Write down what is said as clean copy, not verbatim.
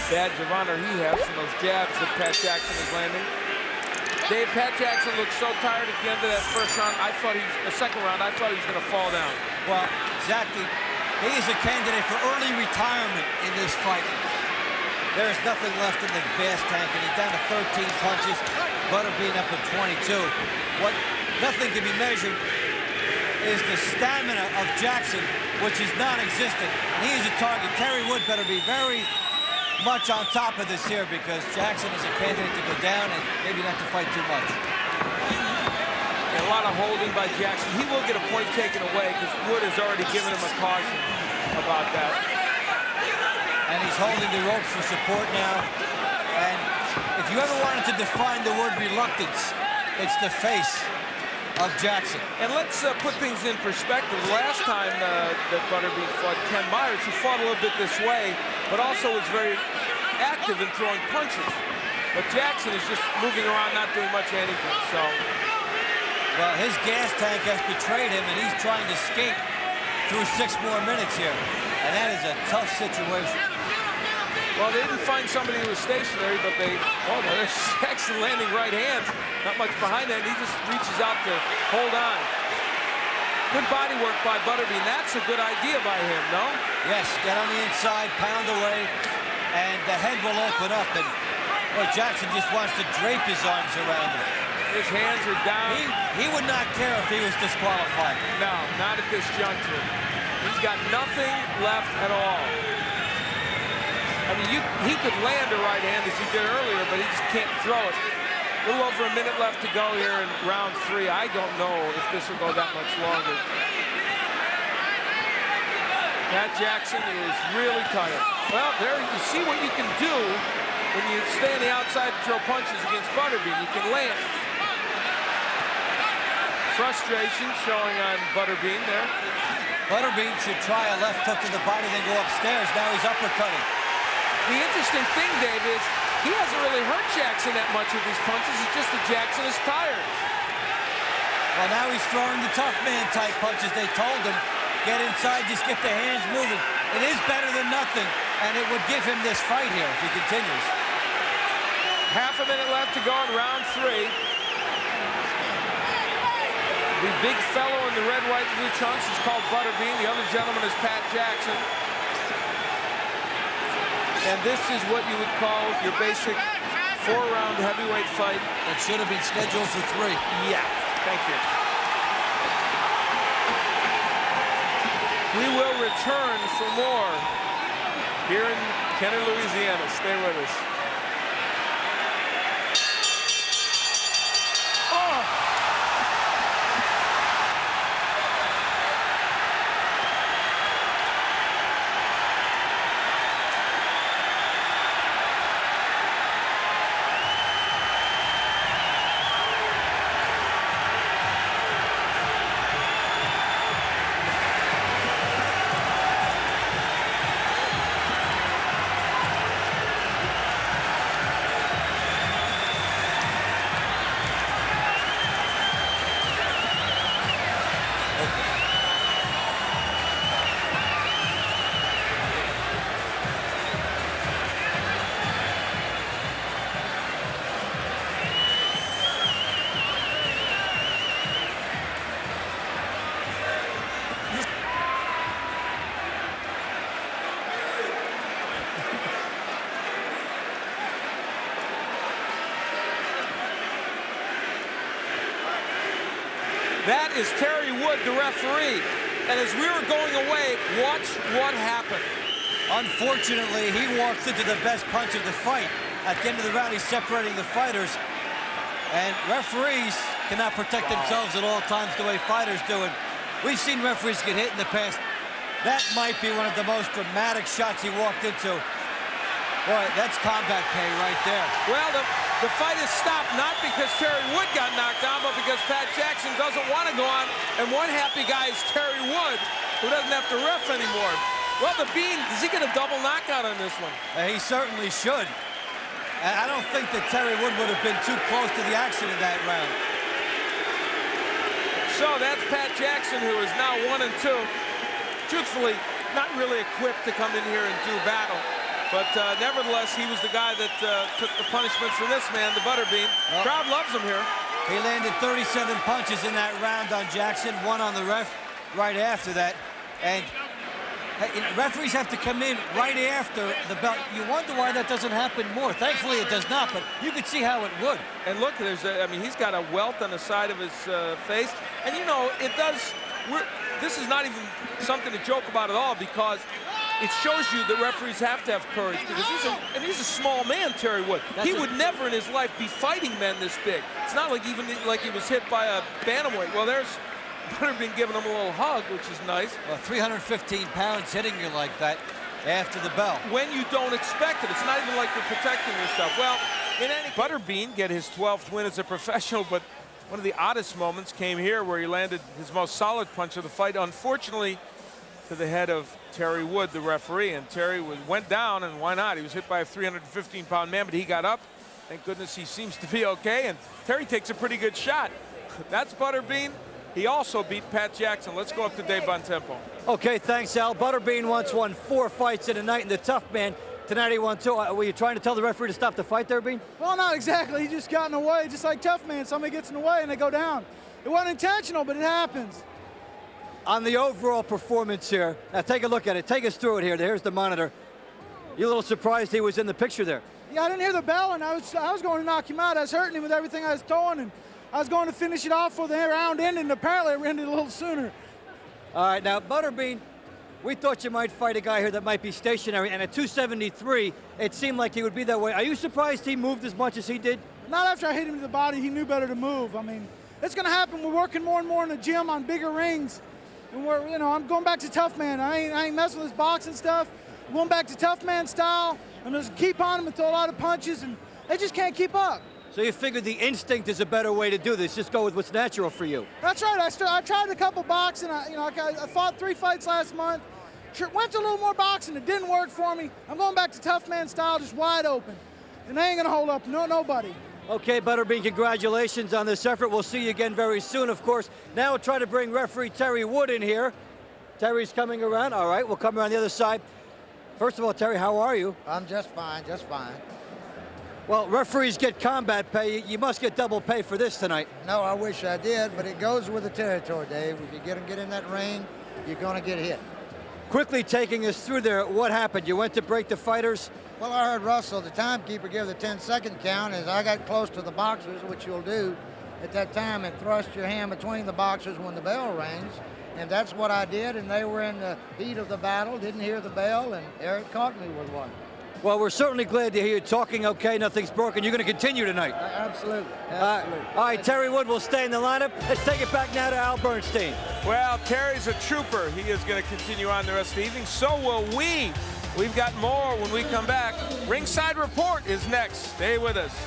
badge of honor he has from those jabs that Pat Jackson is landing. Dave, Pat Jackson looked so tired at the end of that first round. The second round, I thought he was going to fall down. Well, exactly. He is a candidate for early retirement in this fight. There's nothing left in the gas tank, and he's down to 13 punches. Butterbean up at 22. What nothing can be measured is the stamina of Jackson, which is non-existent. And he is a target. Terry Wood better be very much on top of this here, because Jackson is a candidate to go down and maybe not to fight too much. And a lot of holding by Jackson. He will get a point taken away because Wood has already given him a caution about that. And he's holding the ropes for support now. And if you ever wanted to define the word reluctance, it's the face of Jackson. And let's put things in perspective. Last time that Butterbean fought Ken Myers, he fought a little bit this way, but also was very active in throwing punches. But Jackson is just moving around, not doing much of anything, so. Well, his gas tank has betrayed him, and he's trying to skate through 6 more minutes here. And that is a tough situation. Well, they didn't find somebody who was stationary, but there's Jackson landing right hands. Not much behind that, and he just reaches out to hold on. Good body work by Butterbean. That's a good idea by him, no? Yes, get on the inside, pound away, and the head will open up. And boy, Jackson just wants to drape his arms around him. His hands are down. He would not care if he was disqualified. No, not at this juncture. He's got nothing left at all. I mean, he could land a right hand as he did earlier, but he just can't throw it. A little over a minute left to go here in round 3. I don't know if this will go that much longer. Pat Jackson is really tired. Well, there you see what you can do when you stay on the outside and throw punches against Butterbean. You can land. Frustration showing on Butterbean there. Butterbean should try a left hook to the body, then go upstairs. Now he's uppercutting. The interesting thing, Dave, is he hasn't really hurt Jackson that much with these punches. It's just that Jackson is tired. Well, now he's throwing the tough man type punches. They told him, get inside, just get the hands moving. It is better than nothing, and it would give him this fight here if he continues. Half a minute left to go in round 3. The big fellow in the red, white, blue trunks is called Butterbean. The other gentleman is Pat Jackson. And this is what you would call your basic 4-round heavyweight fight. That should have been scheduled for 3. Yeah, thank you. We will return for more here in Kenner, Louisiana. Stay with us. That is Terry Wood, the referee. And as we were going away, watch what happened. Unfortunately, he walks into the best punch of the fight. At the end of the round, he's separating the fighters. And referees cannot protect themselves at all times the way fighters do. And we've seen referees get hit in the past. That might be one of the most dramatic shots he walked into. Boy, that's combat pay right there. Well, the fight is stopped not because Terry Wood got knocked down, but because Pat Jackson doesn't want to go on. And one happy guy is Terry Wood, who doesn't have to ref anymore. Well, the Bean, does he get a double knockout on this one? He certainly should. I don't think that Terry Wood would have been too close to the action in that round. So that's Pat Jackson, who is now 1-2. Truthfully, not really equipped to come in here and do battle. But nevertheless, he was the guy that took the punishment from this man, the Butterbean. Well, crowd loves him here. He landed 37 punches in that round on Jackson, one on the ref right after that. And hey, referees have to come in right after the belt. You wonder why that doesn't happen more. Thankfully, it does not, but you could see how it would. And look, I mean, he's got a welt on the side of his face. And, you know, it does, this is not even something to joke about at all, because it shows you that referees have to have courage, because he's a small man, Terry Wood. He would never in his life be fighting men this big. It's not like even like he was hit by a bantamweight. Well, there's Butterbean giving him a little hug, which is nice. Well, 315 pounds hitting you like that after the bell. When you don't expect it. It's not even like you're protecting yourself. Well, in any Butterbean get his 12th win as a professional, but one of the oddest moments came here where he landed his most solid punch of the fight, unfortunately, to the head of Terry Wood, the referee. And Terry went down, and why not? He was hit by a 315-pound man, but he got up. Thank goodness he seems to be okay, and Terry takes a pretty good shot. That's Butterbean. He also beat Pat Jackson. Let's go up to Dave Bontempo. Okay, thanks, Al. Butterbean once won 4 fights in a night in the Tough Man. Tonight he won 2. Were you trying to tell the referee to stop the fight there, Bean? Well, not exactly. He just got in the way, just like Tough Man. Somebody gets in the way and they go down. It wasn't intentional, but it happens. On the overall performance here, now take a look at it. Take us through it here. Here's the monitor. You a little surprised he was in the picture there? Yeah, I didn't hear the bell, and I was going to knock him out. I was hurting him with everything I was throwing, and I was going to finish it off for the round ending, and apparently it ended a little sooner. All right, now, Butterbean, we thought you might fight a guy here that might be stationary, and at 273, it seemed like he would be that way. Are you surprised he moved as much as he did? Not after I hit him to the body. He knew better to move. I mean, it's going to happen. We're working more and more in the gym on bigger rings, and I'm going back to Tough Man. I ain't messing with this boxing stuff. I'm going back to Tough Man style. I'm just keep on him and throw a lot of punches, and they just can't keep up. So you figured the instinct is a better way to do this. Just go with what's natural for you. That's right. I tried a couple boxing. I fought 3 fights last month. Went to a little more boxing. It didn't work for me. I'm going back to Tough Man style, just wide open. And they ain't going to hold up. Nobody. Okay, Butterbean, congratulations on this effort. We'll see you again very soon, of course. Now we'll try to bring referee Terry Wood in here. Terry's coming around. All right, we'll come around the other side. First of all, Terry, how are you? I'm just fine, just fine. Well, referees get combat pay. You must get double pay for this tonight. No, I wish I did, but it goes with the territory, Dave. If you get in that ring, you're going to get hit. Quickly taking us through there, what happened? You went to break the fighters? Well, I heard Russell, the timekeeper, give the 10-second count as I got close to the boxers, which you'll do at that time, and thrust your hand between the boxers when the bell rings. And that's what I did, and they were in the heat of the battle, didn't hear the bell, and Eric caught me with one. Well, we're certainly glad to hear you talking okay, nothing's broken. You're going to continue tonight. Absolutely. All right, Terry Wood will stay in the lineup. Let's take it back now to Al Bernstein. Well, Terry's a trooper. He is going to continue on the rest of the evening. So will we. We've got more when we come back. Ringside Report is next. Stay with us.